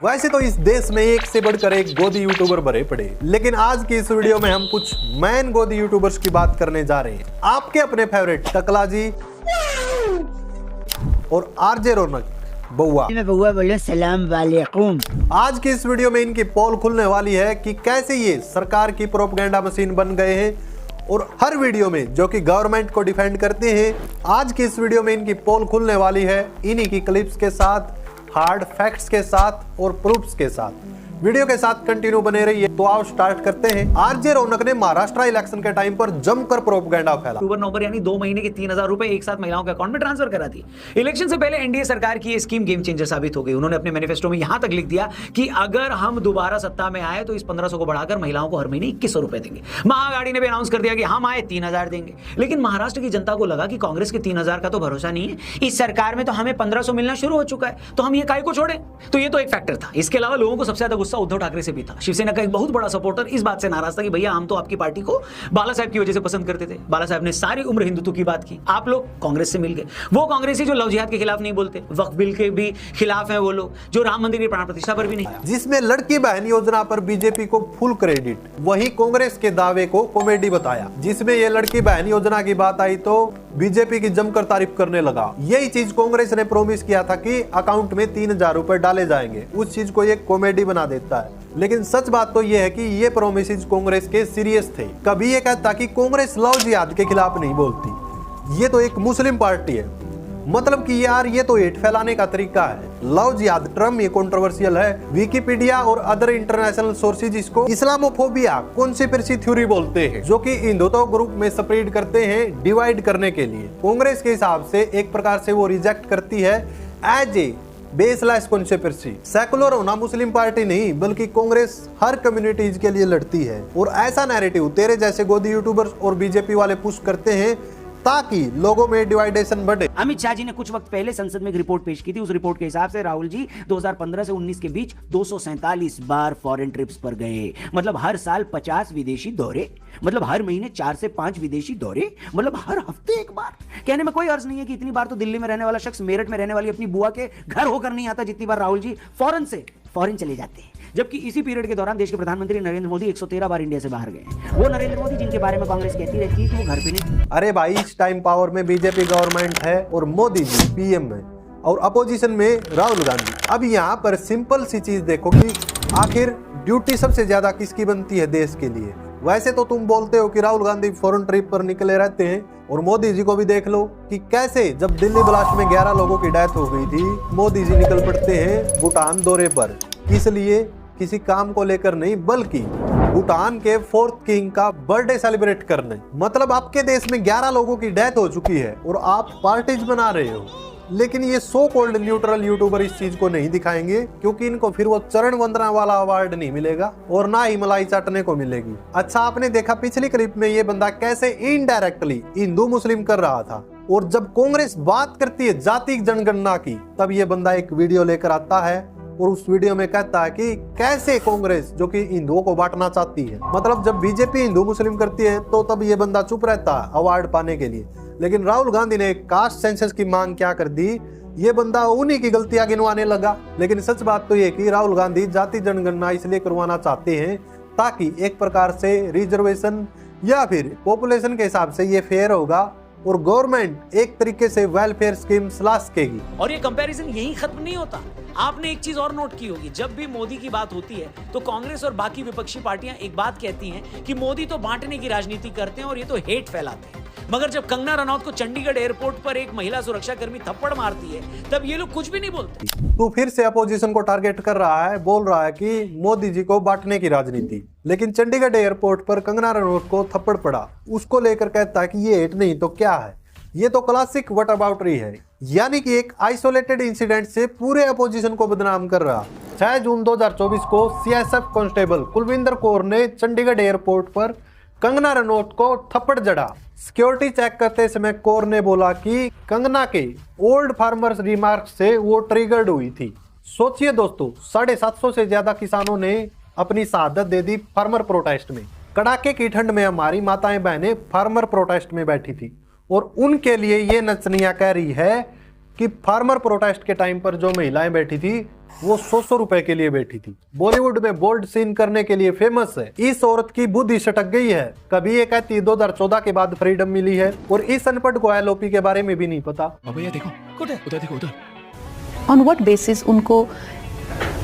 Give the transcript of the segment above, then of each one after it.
वैसे तो इस देश में एक से बढ़कर एक गोदी यूट्यूबर भरे पड़े, लेकिन आज की इस वीडियो में हम कुछ मैन गोदी यूट्यूबर्स की बात करने जा रहे हैं। आपके अपने फेवरेट टकला जी और आरजे रौनक बउआ बोले सलाम वालेकुम। आज की इस वीडियो में इनकी पोल खुलने वाली है कि कैसे ये सरकार की प्रोपेगेंडा मशीन बन गए हैं, और हर वीडियो में जो कि गवर्नमेंट को डिफेंड करते हैं, आज की इस वीडियो में इनकी पोल खुलने वाली है इन्हीं की क्लिप्स के साथ, हार्ड फैक्ट्स के साथ और प्रूफ्स के साथ। वीडियो के साथ कंटिन्यू बने रहिए। तो आओ स्टार्ट करते हैं। आरजे रौनक ने महाराष्ट्र इलेक्शन के टाइम पर जमकर प्रोपेगेंडा फैला। अक्टूबर नवंबर यानी 2 महीने के 3,000 रुपए एक साथ महिलाओं के अकाउंट में ट्रांसफर करा दी। इलेक्शन से पहले एनडीए सरकार की ये स्कीम गेम चेंजर साबित हो गई। उन्होंने अपने मैनिफेस्टो में यहां तक लिख दिया कि अगर हम दोबारा सत्ता में आए तो इस 1,500 को बढ़ाकर महिलाओं को हर महीने 2,100 रुपए देंगे। महाआघाड़ी ने भी अनाउंस कर दिया कि हम आए 3,000 देंगे। लेकिन महाराष्ट्र की जनता को लगा कि कांग्रेस के 3,000 का तो भरोसा नहीं है, इस सरकार में तो हमें 1,500 मिलना शुरू हो चुका है, तो हम ये काय को छोड़े। तो ये तो एक फैक्टर था। इसके अलावा लोगों को सबसे ज्यादा गुस्सा उद्धव ठाकरे से भी था। शिवसेना का एक बहुत बड़ा सपोर्टर इस बात से नाराज था कि भैया हम तो आपकी पार्टी को बाला साहब की वजह से पसंद करते थे। बाला साहब ने सारी उम्र हिंदुत्व की बात की, आप लोग कांग्रेस से मिल गए। वो कांग्रेसी जो लव जिहाद के खिलाफ नहीं बोलते, वक्फ बिल के भी खिलाफ है वो लोग, जो राम मंदिर की प्राण प्रतिष्ठा पर भी नहीं। जिसमें लड़की बहन योजना पर बीजेपी को फुल क्रेडिट, वहीं कांग्रेस के दावे को कॉमेडी बताया। जिसमें ये लड़की बहन योजना की बात आई तो बीजेपी की जमकर तारीफ करने लगा। यही चीज कांग्रेस ने प्रॉमिस किया था कि अकाउंट में 3,000 रुपए डाले जाएंगे, उस चीज को ये कॉमेडी बना देता है। लेकिन सच बात तो ये है कि ये प्रोमिसेस कांग्रेस के सीरियस थे। कभी ये कहता कि कांग्रेस लव जिहाद के खिलाफ नहीं बोलती, ये तो एक मुस्लिम पार्टी है, मतलब कि यार ये तो हेट फैलाने का तरीका है। लव जिहाद टर्म ये कंट्रोवर्शियल है। विकिपीडिया और अदर इंटरनेशनल सोर्सेज इसको इस्लामोफोबिया कॉन्स्पिरेसी थ्योरी बोलते हैं, जो कि हिंदुत्व ग्रुप में स्प्रेड करते हैं डिवाइड करने के लिए। कांग्रेस के हिसाब से एक प्रकार से वो रिजेक्ट करती है as a baseless conspiracy. Secular होना मुस्लिम पार्टी नहीं, बल्कि कांग्रेस हर कम्युनिटीज के लिए लड़ती है। और ऐसा नैरेटिव तेरे जैसे गोदी यूट्यूबर्स और बीजेपी वाले पुश करते हैं ताकि लोगों में डिवाइडेशन बढ़े। अमित शाह जी ने कुछ वक्त पहले संसद में एक रिपोर्ट पेश की थी। उस रिपोर्ट के हिसाब से राहुल जी 2015 से 19 के बीच 247 बार फॉरेन ट्रिप्स पर गए। मतलब हर साल 50 विदेशी दौरे, मतलब हर महीने 4 से 5 विदेशी दौरे, मतलब हर हफ्ते एक बार। कहने में कोई अर्ज नहीं है कि इतनी बार तो दिल्ली में रहने वाला शख्स मेरठ में रहने वाली अपनी बुआ के घर होकर नहीं आता जितनी बार राहुल जी फॉरेन चले जाते हैं। जबकि इसी पीरियड के दौरान देश के प्रधानमंत्री नरेंद्र मोदी 113 बार इंडिया से बाहर गए। वो नरेंद्र मोदी जिनके बारे में कांग्रेस कहती रहती है कि वो घर पे नहीं। अरे भाई, इस टाइम पावर में बीजेपी गवर्नमेंट है और मोदी जी पीएम है और अपोजिशन में राहुल गांधी। अब यहाँ पर सिंपल सी चीज देखो कि आखिर ड्यूटी सबसे ज्यादा किसकी बनती है देश के लिए। वैसे तो तुम बोलते हो कि राहुल गांधी फॉरेन ट्रिप पर निकले रहते हैं, और मोदी जी को भी देख लो कि कैसे जब दिल्ली ब्लास्ट में 11 लोगों की डेथ हो गई थी, मोदी जी निकल पड़ते हैं भूटान दौरे पर। इसलिए किसी काम को लेकर नहीं, बल्कि भूटान के 4th किंग का बर्थडे सेलिब्रेट करने। मतलब आपके देश में 11 लोगों की डेथ हो चुकी है और आप पार्टीज बना रहे हो। लेकिन ये सो कॉल्ड न्यूट्रल यूट्यूबर इस चीज को नहीं दिखाएंगे, क्योंकि इनको फिर वो चरण वंदना वाला अवार्ड नहीं मिलेगा और ना ही मलाई चाटने को मिलेगी। अच्छा, आपने देखा पिछली क्लिप में ये बंदा कैसे इनडायरेक्टली हिंदू मुस्लिम कर रहा था, और जब कांग्रेस बात करती है जाति जनगणना की, तब ये बंदा एक वीडियो लेकर आता है और उस वीडियो में कहता है कि कैसे कांग्रेस जो कि हिंदुओं को बांटना चाहती है। मतलब जब बीजेपी हिंदू मुस्लिम करती है तो तब ये बंदा चुप रहता है अवार्ड पाने के लिए। लेकिन राहुल गांधी ने कास्ट सेंसस की मांग क्या कर दी, ये बंदा उन्हीं की गलतियां गिनवाने लगा। लेकिन सच बात तो ये कि राहुल गांधी जाति जनगणना इसलिए करवाना चाहते हैं ताकि एक प्रकार से रिजर्वेशन या फिर पॉपुलेशन के हिसाब से ये फेयर होगा और गवर्नमेंट एक तरीके से वेलफेयर स्कीम ला सकेगी। और ये कंपैरिजन यही खत्म नहीं होता। आपने एक चीज और नोट की होगी, जब भी मोदी की बात होती है तो कांग्रेस और बाकी विपक्षी पार्टियां एक बात कहती हैं कि मोदी तो बांटने की राजनीति करते हैं और ये तो हेट फैलाते हैं। मगर जब कंगना रनौत को चंडीगढ़ एयरपोर्ट पर एक महिला सुरक्षा कर्मी थप्पड़ मारती है, तब ये लोग कुछ भी नहीं बोलते। तो फिर से अपोजिशन को टारगेट कर रहा है, बोल रहा है कि मोदी जी को बांटने की राजनीति। लेकिन चंडीगढ़ एयरपोर्ट पर कंगना रनौत को थप्पड़ पड़ा, उसको लेकर कहता है कि ये हेट नहीं तो क्या है। ये तो क्लासिक व्हाट अबाउटरी है, यानी कि एक आइसोलेटेड इंसिडेंट से पूरे अपोजिशन को बदनाम कर रहा। 6 जून 2024 को सीएसएफ कांस्टेबल कुलविंदर कौर ने चंडीगढ़ एयरपोर्ट पर कंगना रनौत को थप्पड़ जड़ा। सिक्योरिटी चेक करते समय कौर ने बोला कि कंगना के ओल्ड फार्मर्स रिमार्क से वो ट्रिगर्ड हुई थी। सोचिए दोस्तों, 750 से ज्यादा किसानों ने अपनी शहादत दे दी फार्मर प्रोटेस्ट में। कड़ाके की ठंड में हमारी माताएं बहनें फार्मर प्रोटेस्ट में बैठी थी और उनके लिए ये नचनिया कह रही है कि फार्मर प्रोटेस्ट के टाइम पर जो महिलाएं बैठी थी वो 100 रुपए के लिए बैठी थी। बॉलीवुड में बोल्ड सीन करने के लिए फेमस है। इस औरत की बुद्धि सटक गई है। कभी ये कहती है 2014 के बाद फ्रीडम मिली है और इस अनपढ़ को एलओपी के बारे में भी नहीं पता। भैया देखो उधर देखो उधर। ऑन व्हाट बेसिस उनको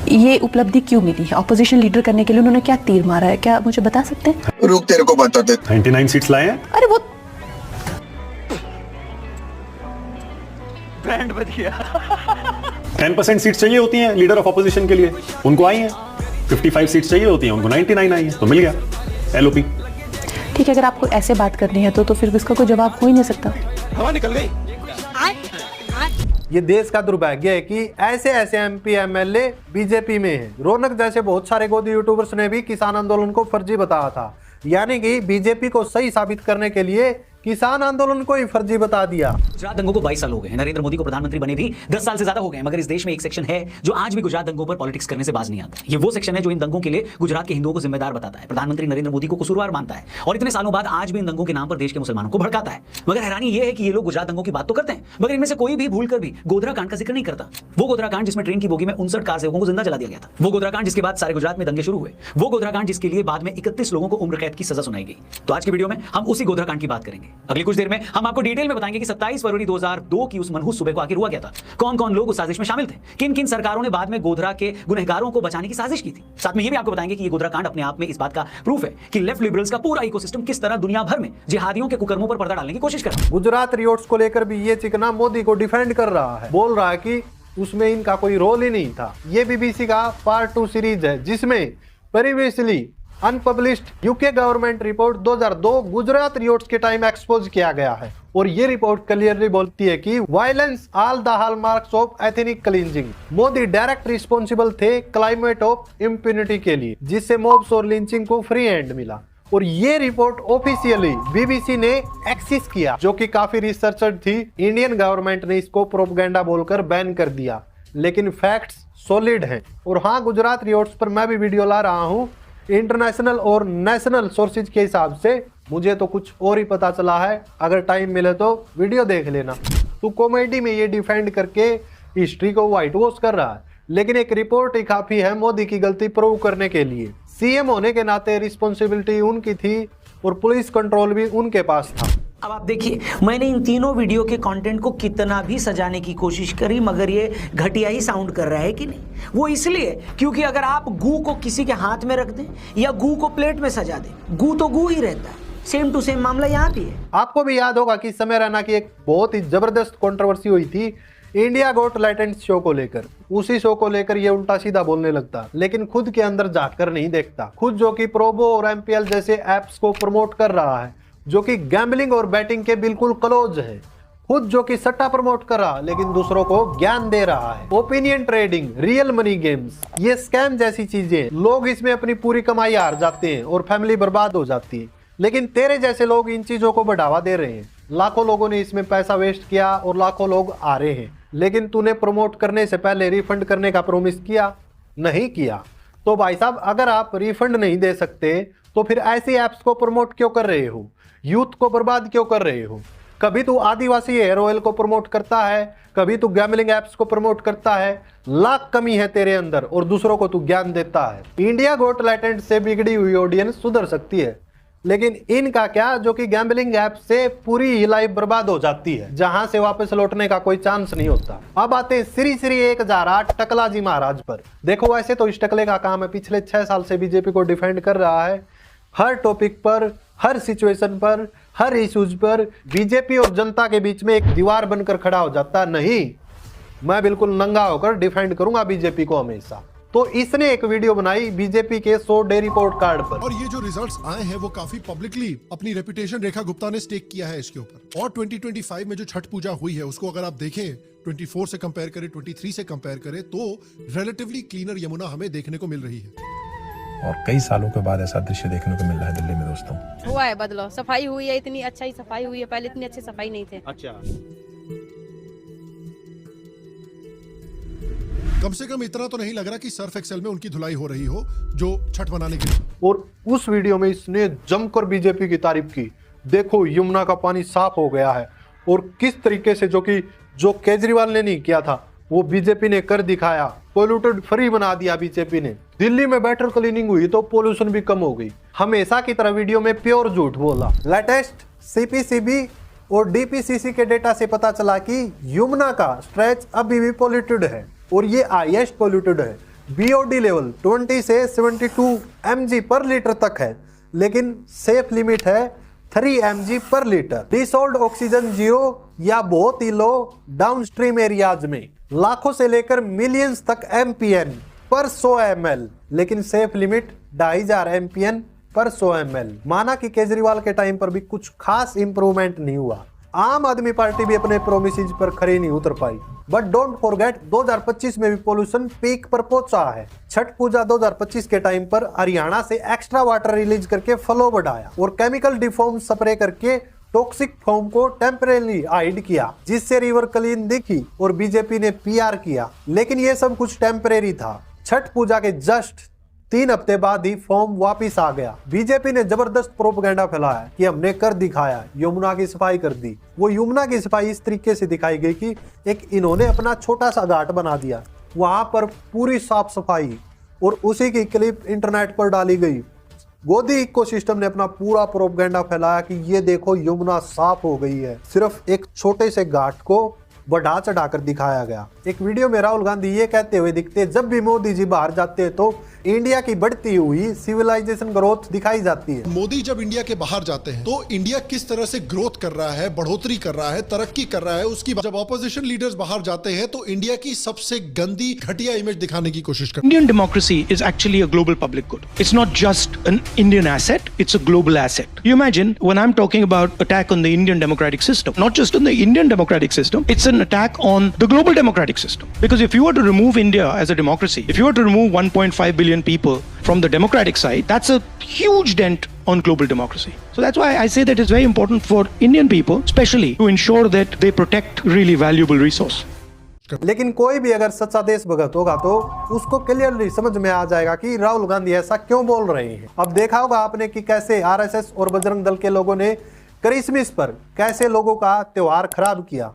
ये उपलब्धि क्यों मिली है? ऑपोजिशन लीडर करने के लिए उन्होंने क्या तीर मारा है, क्या मुझे बता सकते हैं? रुक तेरे को बता दे। 99 सीट्स लाए हैं। अरे वो बैंड बज गया। 10% सीट्स चाहिए होती हैं लीडर ऑफ ऑपोजिशन के लिए, उनको आई हैं। 55 सीट्स चाहिए होती हैं, उनको 99 आई हैं, तो मिल गया एलओपी। ठीक है, अगर आपको ऐसे बात करनी है तो फिर इसका कोई जवाब हो ही नहीं सकता। हवा निकल गई। ये देश का दुर्भाग्य है कि ऐसे ऐसे एमपी एमएलए बीजेपी में हैं। रौनक जैसे बहुत सारे गोदी यूट्यूबर्स ने भी किसान आंदोलन को फर्जी बताया था, यानी कि बीजेपी को सही साबित करने के लिए किसान आंदोलन को ही फर्जी बता दिया। गुजरात दंगों को 22 साल हो गए हैं। नरेंद्र मोदी को प्रधानमंत्री बने भी 10 साल से ज्यादा हो गए हैं, मगर इस देश में एक सेक्शन है जो आज भी गुजरात दंगों पर पॉलिटिक्स करने से बाज नहीं आता। ये वो सेक्शन है जो इन दंगों के लिए गुजरात के हिंदुओं को जिम्मेदार बताता है, प्रधानमंत्री नरेंद्र मोदी को कसूरवार मानता है और इतने सालों बाद आज भी इन दंगों के नाम पर देश के मुसलमानों को भड़काता है। मगर हैरानी यह है कि ये लोग गुजरात दंगों की बात तो करते हैं, मगर इनमें से कोई भी भूलकर भी गोधरा कांड का जिक्र नहीं करता। वो गोधरा कांड जिसमें ट्रेन की बोगी में 59 कार सेवकों को जिंदा जला दिया गया था, वो गोधरा कांड जिसके बाद सारे गुजरात में दंगे शुरू हुए, वो गोधरा कांड जिसके लिए बाद में 31 लोगों को उम्र कैद की सजा सुनाई गई। तो आज की वीडियो में हम उसी गोधरा कांड की बात करेंगे। अगली कुछ देर में हम आपको डिटेल में बताएंगे कि 27 फरवरी 2002 की उस मनहूस सुबह को आखिर हुआ क्या था, कौन कौन लोग उस साजिश में शामिल थे, किन किन सरकारों ने बाद में गोधरा के गुनहगारों को बचाने की साजिश की थी। साथ में ये भी आपको बताएंगे कि ये गोधरा कांड अपने आप में इस बात का प्रूफ है कि लेफ्ट लिबरल्स का पूरा इकोसिस्टम किस तरह दुनिया भर में जिहादियों के कुकर्मों पर पर्दा डालने की कोशिश कर रहा है। गुजरात रियोट्स को लेकर भी ये चिकना मोदी को डिफेंड कर रहा है, बोल रहा है कि उसमें इनका कोई रोल ही नहीं था। ये बीबीसी का पार्ट 2 सीरीज है जिसमें previously unpublished UK government report 2002 Gujarat riots के टाइम एक्सपोज किया गया है और ये रिपोर्ट क्लियरली बोलती है कि violence all the hallmarks of ethnic cleansing. Modi direct responsible थे क्लाइमेट ऑफ इम्प्यूनिटी के लिए, जिससे मॉब्स और लिंचिंग को फ्री हैंड मिला। और ये रिपोर्ट ऑफिशियली बीबीसी ने एक्सेस किया, जो कि काफी रिसर्चर थी। इंडियन गवर्नमेंट ने इसको प्रोपेगेंडा बोलकर बैन कर दिया, लेकिन फैक्ट्स सॉलिड हैं। और हाँ, गुजरात रियोट्स पर मैं भी वीडियो ला रहा हूँ इंटरनेशनल और नेशनल सोर्सेज के हिसाब से। मुझे तो कुछ और ही पता चला है, अगर टाइम मिले तो वीडियो देख लेना। तू कॉमेडी में ये डिफेंड करके हिस्ट्री को व्हाइट वॉश कर रहा है, लेकिन एक रिपोर्ट ही काफी है मोदी की गलती प्रूव करने के लिए। सीएम होने के नाते रिस्पॉन्सिबिलिटी उनकी थी और पुलिस कंट्रोल भी उनके पास था। अब आप देखिए, मैंने इन तीनों वीडियो के कंटेंट को कितना भी सजाने की कोशिश करी, मगर ये घटिया ही साउंड कर रहा है कि नहीं। वो इसलिए क्योंकि अगर आप गू को किसी के हाथ में रख दें या गू को प्लेट में सजा दें, गू तो गू ही रहता है। सेम टू सेम मामला यहाँ भी है। आपको भी याद होगा कि समय रैना की एक बहुत ही जबरदस्त कंट्रोवर्सी हुई थी इंडिया गॉट टैलेंट शो को लेकर। उसी शो को लेकर ये उल्टा सीधा बोलने लगता, लेकिन खुद के अंदर झांक कर नहीं देखता। खुद जो कि प्रोबो और एमपीएल जैसे एप्स को प्रमोट कर रहा है, जो कि गैम्बलिंग और बैटिंग के बिल्कुल क्लोज है। खुद जो कि सट्टा प्रमोट कर रहा, लेकिन दूसरों को ज्ञान दे रहा है। Opinion trading, real money games, ये स्कैम जैसी चीजें। लोग इसमें अपनी पूरी कमाई हार जाते हैं और फैमिली बर्बाद हो जाती है, लेकिन तेरे जैसे लोग इन चीजों को बढ़ावा दे रहे हैं। लाखों लोगों ने इसमें पैसा वेस्ट किया और लाखों लोग आ रहे हैं, लेकिन तूने प्रमोट करने से पहले रिफंड करने का प्रॉमिस किया नहीं किया। तो भाई साहब, अगर आप रिफंड नहीं दे सकते तो फिर ऐसी ऐप्स को प्रमोट क्यों कर रहे हो? यूथ को बर्बाद क्यों कर रहे हो? कभी तू आदिवासी हेयर ऑयल को प्रमोट करता है, कभी तू गैम्बलिंग एप्स को प्रमोट करता है। लाख कमी है तेरे अंदर और दूसरों को तू ज्ञान देता है। इंडिया गॉट टैलेंट से बिगड़ी हुई ऑडियंस सुधर सकती है, लेकिन इनका क्या, जो कि गैम्बलिंग ऐप से पूरी ही लाइफ बर्बाद हो जाती है, जहां से वापस लौटने का कोई चांस नहीं होता। अब आते श्री 1008 टकला जी महाराज पर। देखो, वैसे तो इस टकले का काम है पिछले 6 साल से बीजेपी को डिफेंड कर रहा है। हर टॉपिक पर, हर सिचुएशन पर, हर इश्यूज पर बीजेपी और जनता के बीच में एक दीवार बनकर खड़ा हो जाता। नहीं, मैं बिल्कुल नंगा होकर डिफेंड करूंगा बीजेपी को हमेशा। तो इसने एक वीडियो बनाई बीजेपी के 100 डे रिपोर्ट कार्ड पर। और ये जो रिजल्ट्स आए हैं वो काफी पब्लिकली अपनी रेपुटेशन रेखा गुप्ता ने स्टेक किया है इसके ऊपर। और 2025 में जो छठ पूजा हुई है उसको अगर आप देखें, 24 से कंपेयर करें, 23 से कंपेयर करें, तो रिलेटिवली क्लीनर यमुना हमें देखने को मिल रही है। और कई सालों के बाद ऐसा दृश्य देखने को मिल रहा है दिल्ली में दोस्तों। हुआ है बदलाव, सफाई हुई है, इतनी अच्छा ही सफाई हुई है। पहले इतनी अच्छी सफाई नहीं थे। अच्छा, कम से कम इतना तो नहीं लग रहा कि सर्फ एक्सेल में उनकी धुलाई हो रही हो जो छठ मनाने के लिए। और उस वीडियो में इसने जमकर बीजेपी की तारीफ की। देखो, यमुना का पानी साफ हो गया है और किस तरीके से जो कि जो केजरीवाल ने नहीं किया था वो बीजेपी ने कर दिखाया। पोल्यूटेड फ्री बना दिया बीजेपी ने। दिल्ली में बेटर क्लीनिंग हुई तो पोल्यूशन भी कम हो गई। हमेशा की तरह वीडियो में प्योर झूठ बोला। लेटेस्ट सीपीसीबी और डीपीसीसी के डेटा से पता चला कि यमुना का स्ट्रेच अभी भी पोल्यूटेड है और ये हाईएस्ट पोल्यूटेड है। बीओडी लेवल 20 से 72 mg पर लीटर तक है, लेकिन सेफ लिमिट है 3 mg पर लीटर। डिसॉल्व्ड ऑक्सीजन 0 या बहुत ही लो डाउनस्ट्रीम एरियाज में लाखों से लेकर मिलियंस तक MPN पर 100 ml, लेकिन सेफ लिमिट 2500 MPN पर 100 ml। माना कि केजरीवाल के टाइम पर भी कुछ खास इंप्रूवमेंट नहीं हुआ। आम आदमी पार्टी भी अपने प्रोमिसेस पर खरी नहीं उतर पाई। बट डोंट फॉरगेट 2025 में भी पोल्यूशन पीक पर पहुंचा है। छठ पूजा 2025 के टाइम पर हरियाणा से एक्स्ट्रा वाटर रिलीज करके फ्लो बढ़ाया और केमिकल डिफॉर्म स्प्रे करके टॉक्सिक फॉर्म को टेम्परेरी हाइड किया, जिससे रिवर क्लीन दिखी और बीजेपी ने PR किया। लेकिन ये सब कुछ टेम्परेरी था। छठ पूजा के जस्ट 3 हफ्ते बाद ही फॉर्म वापिस आ गया। बीजेपी ने जबरदस्त प्रोपेगेंडा फैलाया कि हमने कर दिखाया, यमुना की सफाई कर दी। वो यमुना की सफाई इस तरीके से दिखाई गई कि एक इन्होंने अपना छोटा सा घाट बना दिया, वहां पर पूरी साफ सफाई और उसी की क्लिप इंटरनेट पर डाली गई। गोदी इकोसिस्टम ने अपना पूरा प्रोपेगेंडा फैलाया कि ये देखो यमुना साफ हो गई है। सिर्फ एक छोटे से घाट को बढ़ा चढ़ाकर दिखाया गया। एक वीडियो में राहुल गांधी ये कहते हुए दिखते, जब भी मोदी जी बाहर जाते हैं तो इंडिया की बढ़ती हुई सिविलाइजेशन ग्रोथ दिखाई जाती है। मोदी जब इंडिया के बाहर जाते हैं तो इंडिया किस तरह से ग्रोथ कर रहा है, बढ़ोतरी कर रहा है, तरक्की कर रहा है, उसकी जब ऑपोजिशन लीडर्स बाहर जाते हैं तो इंडिया की सबसे गंदी घटिया इमेज दिखाने की कोशिश करते हैं। Indian democracy is actually a global public good. It's not just an Indian asset, it's a global asset. You imagine when I'm talking about attack on the Indian democratic system, not just on the Indian democratic system, it's an attack on the global democratic system. Because if you were to remove India as a democracy, if you were to remove 1.5 billion people from the democratic side, that's a huge dent on global democracy. So that's why I say that it's very important for Indian people, especially, to ensure that they protect really valuable resource. लेकिन कोई भी अगर सच्चा देशभक्त होगा तो उसको clearly समझ में आ जाएगा कि राहुल गांधी ऐसा क्यों बोल रहे हैं। अब देखा होगा आपने कि कैसे RSS और बजरंग दल के लोगों ने क्रिसमस पर कैसे लोगों का त्योहार खराब किया।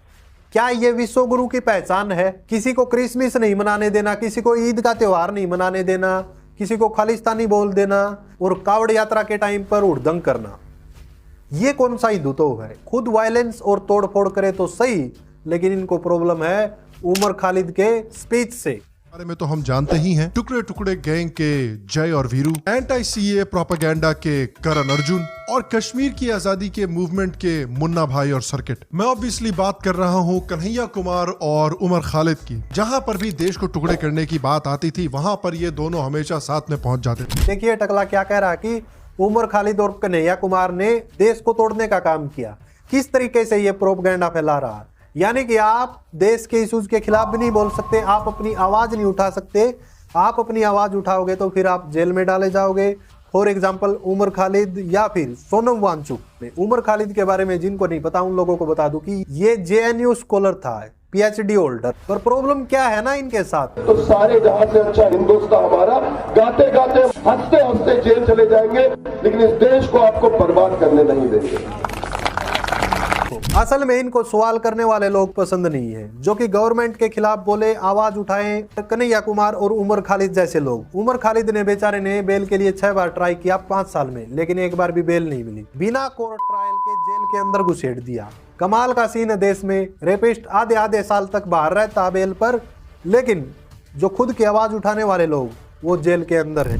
क्या ये विश्व गुरु की पहचान है? किसी को क्रिसमस नहीं मनाने देना, किसी को ईद का त्योहार नहीं मनाने देना, किसी को खालिस्तानी बोल देना और कावड़ यात्रा के टाइम पर हुड़दंग करना, ये कौन सा हिंदुत्व है? खुद वायलेंस और तोड़फोड़ करे तो सही, लेकिन इनको प्रॉब्लम है उमर खालिद के स्पीच से। बारे में तो हम जानते ही हैं। टुकड़े टुकड़े गैंग के जय और वीरू, एंटी CA प्रोपेगेंडा के करण अर्जुन और कश्मीर की आजादी के मूवमेंट के मुन्ना भाई और सर्किट। मैं ऑब्वियसली बात कर रहा हूँ कन्हैया कुमार और उमर खालिद की। जहाँ पर भी देश को टुकड़े करने की बात आती थी वहां पर ये दोनों हमेशा साथ में पहुंच जाते थे। देखिए टकला क्या कह रहा है कि उमर खालिद और कन्हैया कुमार ने देश को तोड़ने का काम किया। किस तरीके से ये प्रोपेगेंडा फैला रहा है, यानी कि आप देश के इश्यूज के खिलाफ भी नहीं बोल सकते, आप अपनी आवाज नहीं उठा सकते। आप अपनी आवाज उठाओगे तो फिर आप जेल में डाले जाओगे। फॉर एग्जाम्पल उमर खालिद या फिर सोनम वांगचुक। उमर खालिद के बारे में जिनको नहीं पता उन लोगों को बता दूं कि ये JNU स्कॉलर था, PhD होल्डर। पर प्रॉब्लम क्या है ना इनके साथ, तो सारे जहां से अच्छा हिंदुस्तान हमारा, गाते गाते हंसते हंसते जेल चले जाएंगे, लेकिन इस देश को आपको बर्बाद करने नहीं देंगे। असल में इनको सवाल करने वाले लोग पसंद नहीं है, जो कि गवर्नमेंट के खिलाफ बोले, आवाज उठाएं। कन्हैया कुमार और उमर खालिद जैसे लोग। उमर खालिद ने बेचारे ने बेल के लिए 6 बार ट्राई किया 5 साल में, लेकिन एक बार भी बेल नहीं मिली। बिना कोर्ट ट्रायल के जेल के अंदर घुसेड़ दिया। कमाल का सीन है देश में। रेपिस्ट आधे आधे साल तक बाहर रहता बेल पर, लेकिन जो खुद की आवाज उठाने वाले लोग वो जेल के अंदर है।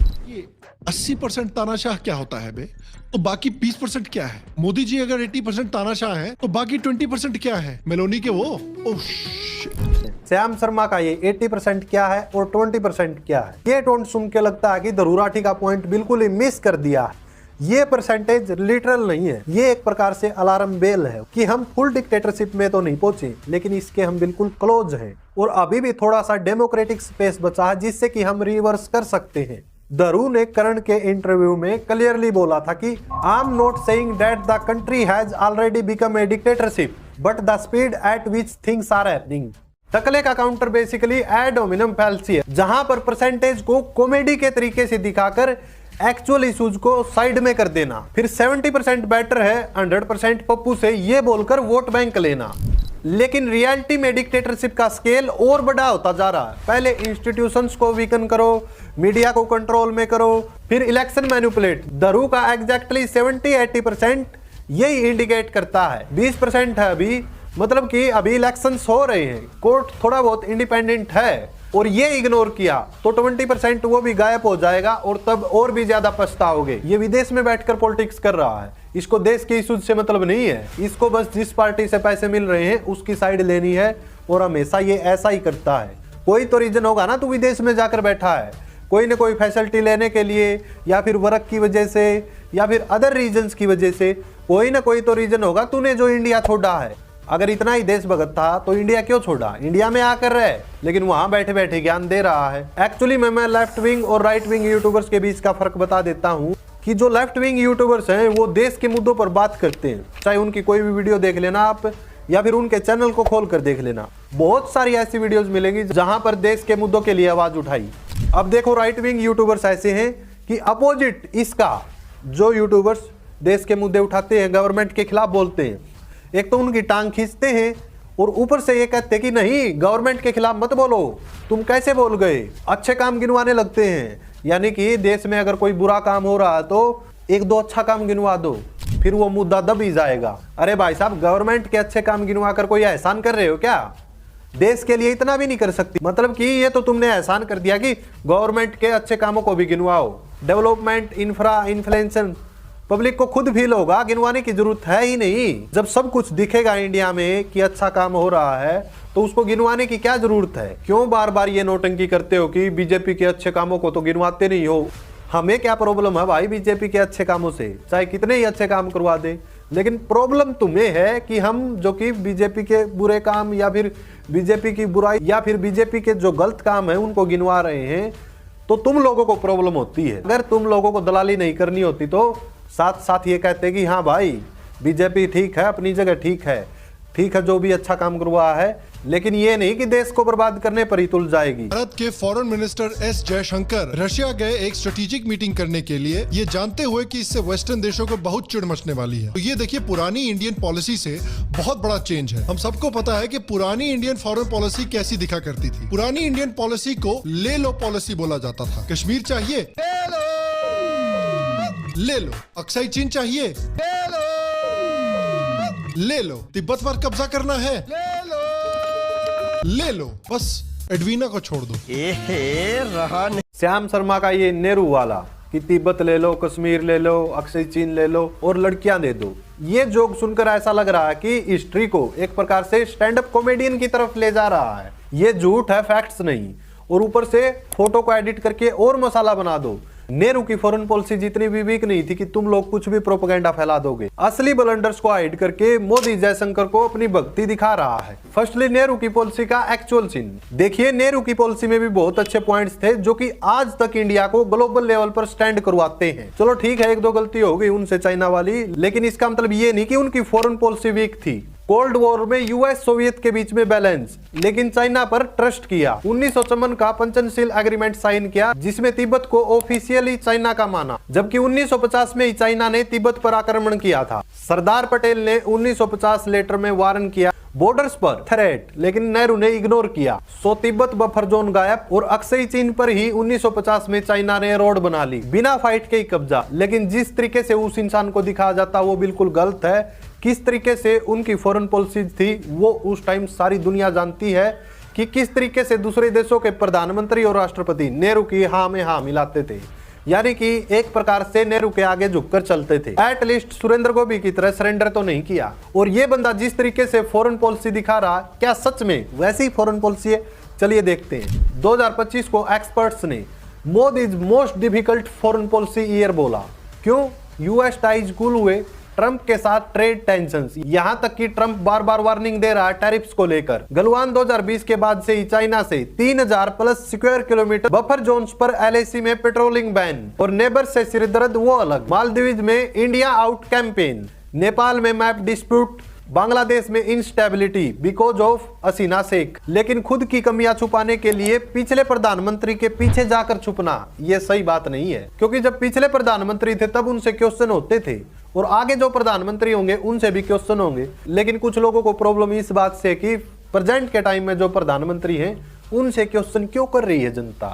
80% तानाशाह क्या होता है बे? तो बाकी 20% क्या है? मोदी जी अगर 80% तानाशाह है तो बाकी 20% क्या है? मेलोनी के वो ओह श्याम शर्मा का ये 80% क्या है और 20% क्या है? ये टोन सुन के लगता है कि धरूराठी का पॉइंट बिल्कुल ही मिस कर दिया है। ये परसेंटेज लिटरल नहीं है, ये एक प्रकार से अलार्म बेल है कि हम फुल डिक्टेटरशिप में तो नहीं पहुंचे, लेकिन इसके हम बिल्कुल क्लोज हैं और अभी भी थोड़ा सा डेमोक्रेटिक स्पेस बचा है जिससे कि हम रिवर्स कर सकते हैं। दरू ने करण के इंटरव्यू में क्लियरली बोला था कि I am not saying that the country has already become a dictatorship but the speed at which things are happening. टकले का counter basically ad hominem fallacy है, जहां पर परसेंटेज को कॉमेडी के तरीके से दिखाकर एक्चुअल इश्यूज को साइड में कर देना, फिर 70% बेटर है 100% पप्पू से ये बोलकर वोट बैंक लेना। लेकिन रियलिटी में डिक्टेटरशिप का स्केल और बड़ा होता जा रहा है। पहले इंस्टीट्यूशंस को वीकन करो, मीडिया को कंट्रोल में करो, फिर इलेक्शन मैनिपुलेट। दरू का एग्जैक्टली 70-80% यही इंडिकेट करता है। 20% है अभी, मतलब कि अभी इलेक्शंस हो रहे हैं, कोर्ट थोड़ा बहुत इंडिपेंडेंट है और ये इग्नोर किया तो 20% वो भी गायब हो जाएगा और तब और भी ज्यादा पछताओगे। ये विदेश में बैठकर पॉलिटिक्स कर रहा है, इसको देश के इश्यूज से मतलब नहीं है, इसको बस जिस पार्टी से पैसे मिल रहे हैं उसकी साइड लेनी है और हमेशा ये ऐसा ही करता है। कोई तो रीजन होगा ना, तू विदेश में जाकर बैठा है कोई ना कोई फैसिलिटी लेने के लिए, या फिर वर्क की वजह से, या फिर अदर रीजंस की वजह से, कोई ना कोई तो रीजन होगा तूने जो इंडिया छोड़ा है। अगर इतना ही देशभक्त था तो इंडिया क्यों छोड़ा? इंडिया में आकर रहे, लेकिन वहां बैठे बैठे ज्ञान दे रहा है। एक्चुअली मैं लेफ्ट विंग और राइट विंग यूट्यूबर्स के बीच का फर्क बता देता हूं कि जो लेफ्ट विंग यूट्यूबर्स हैं वो देश के मुद्दों पर बात करते हैं, चाहे उनकी कोई भी वीडियो देख लेना आप, या फिर उनके चैनल को खोल कर देख लेना, बहुत सारी ऐसी वीडियोस मिलेंगी जहां पर देश के मुद्दों के लिए आवाज उठाई। अब देखो राइट विंग यूट्यूबर्स ऐसे हैं कि अपोजिट इसका जो यूट्यूबर्स देश के मुद्दे उठाते हैं, गवर्नमेंट के खिलाफ बोलते हैं, एक तो उनकी टांग खींचते हैं और ऊपर से ये कहते हैं कि नहीं गवर्नमेंट के खिलाफ मत बोलो, तुम कैसे बोल गए, अच्छे काम गिनवाने लगते हैं। यानी कि देश में अगर कोई बुरा काम हो रहा है तो एक दो अच्छा काम गिनवा दो, फिर वो मुद्दा दब ही जाएगा। अरे भाई साहब, गवर्नमेंट के अच्छे काम गिनवा कर कोई एहसान कर रहे हो क्या? देश के लिए इतना भी नहीं कर सकती, मतलब कि ये तो तुमने एहसान कर दिया कि गवर्नमेंट के अच्छे कामों को भी गिनवाओ। डेवलपमेंट, इंफ्रा, इन्फ्लेशन पब्लिक को खुद फील होगा, गिनवाने की जरूरत है ही नहीं। जब सब कुछ दिखेगा इंडिया में कि अच्छा काम हो रहा है तो उसको गिनवाने की क्या जरूरत है? क्यों बार बार ये नोटंकी करते हो कि बीजेपी के अच्छे कामों को तो गिनवाते नहीं हो? हमें क्या प्रॉब्लम है भाई बीजेपी के अच्छे कामों से, चाहे कितने ही अच्छे काम करवा दे, लेकिन प्रॉब्लम तुम्हें है कि हम जो कि बीजेपी के बुरे काम या फिर बीजेपी की बुराई या फिर बीजेपी के जो गलत काम है उनको गिनवा रहे हैं, तो तुम लोगों को प्रॉब्लम होती है। अगर तुम लोगों को दलाली नहीं करनी होती तो साथ साथ ये कहते कि हाँ भाई बीजेपी ठीक है, अपनी जगह ठीक है जो भी अच्छा काम करवा है, लेकिन ये नहीं कि देश को बर्बाद करने पर ही तुल जाएगी। भारत के foreign minister S Jaishankar Russia गए एक स्ट्रेटेजिक मीटिंग करने के लिए, ये जानते हुए कि इससे वेस्टर्न देशों को बहुत चिढ़ मचने वाली है। तो ये देखिए, पुरानी इंडियन पॉलिसी से बहुत बड़ा चेंज है। हम सबको पता है कि पुरानी इंडियन फॉरेन पॉलिसी कैसी दिखा करती थी। पुरानी इंडियन पॉलिसी को ले लो पॉलिसी बोला जाता था। कश्मीर चाहिए ले लो, अक्साई चीन चाहिए ले लो, तिब्बत पर कब्जा करना है ले लो, बस एडवीना को छोड़ दो। रहा नहीं। श्याम शर्मा का ये नेहरू वाला कि तिब्बत ले लो, कश्मीर ले लो, अक्साई चीन ले लो और लड़कियां दे दो, ये जोक सुनकर ऐसा लग रहा है कि हिस्ट्री को एक प्रकार से स्टैंड अप कॉमेडियन की तरफ ले जा रहा है। ये झूठ है, फैक्ट्स नहीं, और ऊपर से फोटो को एडिट करके और मसाला बना दो। नेहरू की फॉरेन पॉलिसी जितनी भी वीक नहीं थी कि तुम लोग कुछ भी प्रोपेगेंडा फैला दोगे। असली ब्लंडर्स को हाइड करके मोदी जयशंकर को अपनी भक्ति दिखा रहा है। फर्स्टली नेहरू की पॉलिसी का एक्चुअल सीन देखिए। नेहरू की पॉलिसी में भी बहुत अच्छे पॉइंट्स थे जो कि आज तक इंडिया को ग्लोबल लेवल पर स्टैंड करवाते हैं। चलो ठीक है, एक दो गलती हो गई उनसे चाइना वाली, लेकिन इसका मतलब ये नहीं कि उनकी फॉरेन पॉलिसी वीक थी। कोल्ड वॉर में यूएस सोवियत के बीच में बैलेंस, लेकिन चाइना पर ट्रस्ट किया। 1954 का पंचनशील एग्रीमेंट साइन किया जिसमें तिब्बत को ऑफिशियली चाइना का माना, जबकि 1950 में ही चाइना ने तिब्बत पर आक्रमण किया था। सरदार पटेल ने 1950 लेटर में वार्न किया बॉर्डर्स पर थ्रेट, लेकिन नेहरू ने इग्नोर किया। सो तिब्बत बफर जोन गायब और अक्साई चीन पर ही 1950 में चाइना ने रोड बना ली, बिना फाइट के ही कब्जा। लेकिन जिस तरीके से उस इंसान को दिखाया जाता वो बिल्कुल गलत है। किस तरीके से उनकी फॉरेन पॉलिसी थी वो उस टाइम सारी दुनिया जानती है कि किस तरीके से दूसरे देशों के प्रधानमंत्री और राष्ट्रपति नेहरू की हाँ में हाँ मिलाते थे, यानी कि एक प्रकार से नेहरू के आगे झुककर चलते थे। एटलीस्ट सुरेंद्र गोपी की तरह सरेंडर तो नहीं किया। और ये बंदा जिस तरीके से फॉरेन पॉलिसी दिखा रहा, क्या सच में वैसी फॉरेन पॉलिसी है? चलिए देखते हैं। 2025 को एक्सपर्ट्स ने Modi is most difficult foreign policy year बोला। क्यों? यूएस टाइज कूल हुए, ट्रंप के साथ ट्रेड टेंशंस, यहां तक कि ट्रंप बार बार वार्निंग दे रहा है टैरिफ्स को लेकर। गलवान 2020 के बाद से ही चाइना से 3000 plus square kilometre buffer zones पर एलएसी में पेट्रोलिंग बैन, और नेबर से सिरदर्द वो अलग। मालदीव में इंडिया आउट कैंपेन, नेपाल में मैप डिस्प्यूट, बांग्लादेश में इंस्टेबिलिटी बिकॉज ऑफ हसीना शेख। लेकिन खुद की कमियां छुपाने के लिए पिछले प्रधानमंत्री के पीछे जाकर छुपना ये सही बात नहीं है, क्योंकि जब पिछले प्रधानमंत्री थे तब उनसे क्वेश्चन होते थे और आगे जो प्रधानमंत्री होंगे उनसे भी क्वेश्चन होंगे। लेकिन कुछ लोगों को प्रॉब्लम इस बात से कि प्रेजेंट के टाइम में जो प्रधानमंत्री हैं उनसे क्वेश्चन क्यों कर रही है जनता,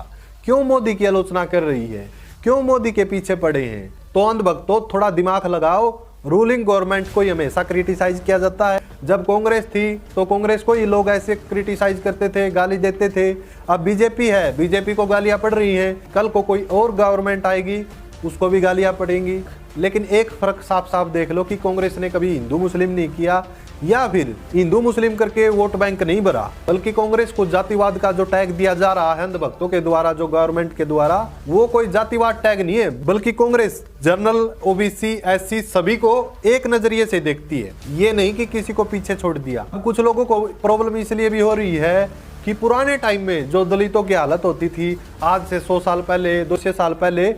क्यों मोदी की आलोचना कर रही है, क्यों मोदी के पीछे पड़े हैं। तो अंधभक्तों थोड़ा दिमाग लगाओ। रूलिंग गवर्नमेंट को ही हमेशा क्रिटिसाइज किया जाता है। जब कांग्रेस थी तो कांग्रेस को ही लोग ऐसे क्रिटिसाइज करते थे, गाली देते थे। अब बीजेपी है, बीजेपी को गालियां पड़ रही हैं। कल को कोई और गवर्नमेंट आएगी उसको भी गालियां पड़ेंगी। लेकिन एक फर्क साफ साफ देख लो कि कांग्रेस ने कभी हिंदू मुस्लिम नहीं किया या फिर हिंदू मुस्लिम करके वोट बैंक नहीं भरा, बल्कि कांग्रेस को जातिवाद का जो टैग दिया जा रहा है अंधभक्तों के द्वारा, जो गवर्नमेंट के द्वारा, वो कोई जातिवाद टैग नहीं है, बल्कि कांग्रेस जनरल, ओबीसी, एससी सभी को एक नजरिए से देखती है। ये नहीं कि किसी को पीछे छोड़ दिया। कुछ लोगों को प्रॉब्लम इसलिए भी हो रही है कि पुराने टाइम में जो दलितों की हालत होती थी आज से 100 साल पहले, 200 साल पहले,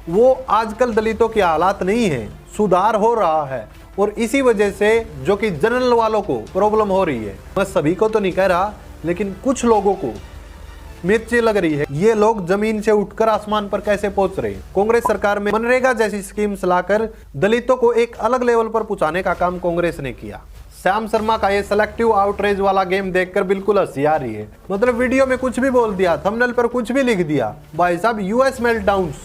वो आजकल दलितों की हालात नहीं है, सुधार हो रहा है। और इसी वजह से जो कि जनरल वालों को प्रॉब्लम हो रही है, मैं सभी को तो नहीं कह रहा, लेकिन कुछ लोगों को मिर्ची लग रही है। ये लोग जमीन से उठकर आसमान पर कैसे पहुंच रहे हैं। कांग्रेस सरकार में मनरेगा जैसी स्कीम्स लाकर दलितों को एक अलग लेवल पर पहुंचाने का काम कांग्रेस ने किया। श्याम शर्मा का ये सेलेक्टिव आउटरीच वाला गेम देखकर बिल्कुल हंसी आ रही है। मतलब वीडियो में कुछ भी बोल दिया, थंबनेल पर कुछ भी लिख दिया। भाई साहब यूएस मेल्टडाउन्स,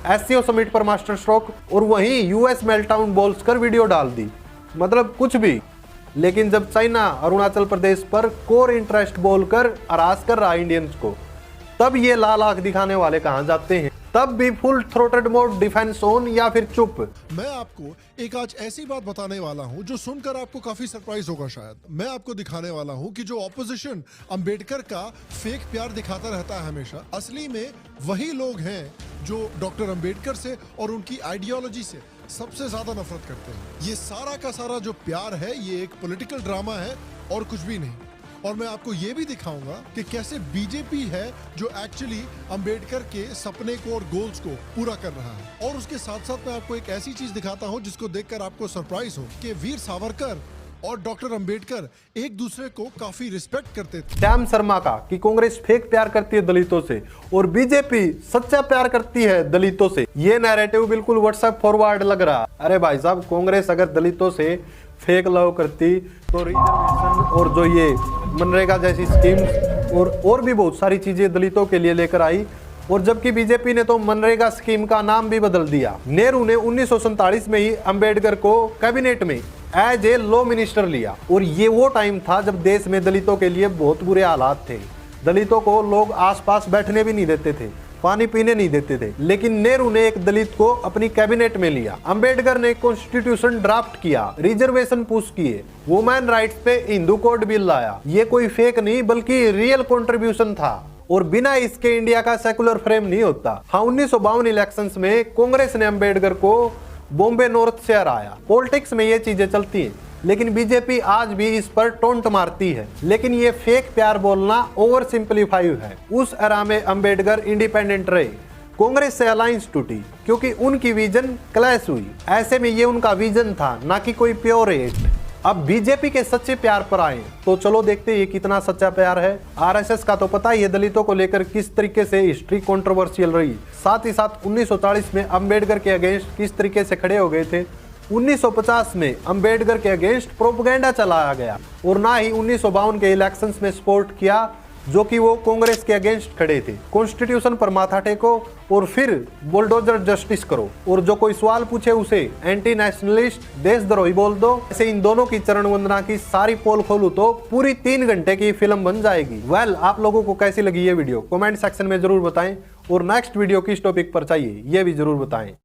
एससीओ समिट पर मास्टर स्ट्रोक, और वहीं यूएस मेल्टडाउन बोल्स कर वीडियो डाल दी, मतलब कुछ भी। लेकिन जब चाइना अरुणाचल प्रदेश पर कोर इंटरेस्ट बोलकर हरास कर रहा है इंडियंस को, तब ये लाल आंख दिखाने वाले कहां जाते हैं। तब भी full throated mode, defence on या फिर चुप। मैं आपको एक आज ऐसी बात बताने वाला हूं जो सुनकर आपको काफी सरप्राइज होगा शायद। मैं आपको दिखाने वाला हूं कि जो ऑपोजिशन अंबेडकर का फेक प्यार दिखाता रहता है हमेशा, असली में वही लोग हैं जो डॉक्टर अंबेडकर से और उनकी आइडियोलॉजी से सबसे ज्यादा नफरत करते हैं। ये सारा का सारा जो प्यार है ये एक पॉलिटिकल ड्रामा है और कुछ भी नहीं। और मैं आपको ये भी दिखाऊंगा कि कैसे बीजेपी है जो एक्चुअली अंबेडकर के सपने को और गोल्स को पूरा कर रहा है। और उसके साथ साथ मैं आपको एक ऐसी चीज दिखाता हूं जिसको देखकर आपको सरप्राइज हो कि वीर सावरकर और डॉक्टर अंबेडकर एक दूसरे को काफी रिस्पेक्ट करते थे। श्याम शर्मा का कि कांग्रेस फेक प्यार करती है दलितों से और बीजेपी सच्चा प्यार करती है दलितों से, ये नैरेटिव बिल्कुल व्हाट्सएप फॉरवर्ड लग रहा। अरे भाई साहब, कांग्रेस अगर दलितों से फेक लव करती तो रिजर्वेशन और जो ये मनरेगा जैसी स्कीम्स और भी बहुत सारी चीजें दलितों के लिए लेकर आई। और जबकि बीजेपी ने तो मनरेगा स्कीम का नाम भी बदल दिया। नेहरू ने 1947 में ही अंबेडकर को कैबिनेट में एज ए लॉ मिनिस्टर लिया। और ये वो टाइम था जब देश में दलितों के लिए बहुत बुरे हालात थे। दलितों को लोग आसपास बैठने भी नहीं देते थे, पानी पीने नहीं देते थे। लेकिन नेहरू ने एक दलित को अपनी कैबिनेट में लिया। अंबेडकर ने कॉन्स्टिट्यूशन ड्राफ्ट किया, रिजर्वेशन पुश किए, वुमेन राइट्स पे हिंदू कोड बिल लाया। ये कोई फेक नहीं बल्कि रियल कंट्रीब्यूशन था और बिना इसके इंडिया का सेकुलर फ्रेम नहीं होता। हाँ, 1952 इलेक्शंस में कांग्रेस ने अंबेडकर को बॉम्बे नॉर्थ से हराया। पॉलिटिक्स में ये चीजें चलती हैं, लेकिन बीजेपी आज भी इस पर टोंट मारती है। लेकिन ये फेक प्यार बोलना ओवर सिंपलीफाइव है। उस एरा में अंबेडकर इंडिपेंडेंट रहे, कांग्रेस से अलायंस टूटी क्योंकि उनकी विजन क्लैश हुई। ऐसे में ये उनका विजन था, ना कि कोई प्योर हेट। अब बीजेपी के सच्चे प्यार पर आए तो चलो देखते हैं ये कितना सच्चा प्यार है। आरएसएस का तो पता ही है दलितों को लेकर किस तरीके से हिस्ट्री कंट्रोवर्शियल रही। साथ ही साथ 1940 में अंबेडकर के अगेंस्ट किस तरीके से खड़े हो गए थे। 1950 में अंबेडकर के अगेंस्ट प्रोपेगेंडा चलाया गया और ना ही 1952 के इलेक्शंस में सपोर्ट किया जो कि वो कांग्रेस के अगेंस्ट खड़े थे। कॉन्स्टिट्यूशन पर माथा टेको और फिर बुलडोजर जस्टिस करो, और जो कोई सवाल पूछे उसे एंटी नेशनलिस्ट, देशद्रोही बोल दो। ऐसे इन दोनों की चरण वंदना की सारी पोल खोलूं तो पूरी 3 घंटे की फिल्म बन जाएगी। वेल, आप लोगों को कैसी लगी ये वीडियो कमेंट सेक्शन में जरूर बताएं, और नेक्स्ट वीडियो किस टॉपिक पर चाहिए ये भी जरूर बताएं।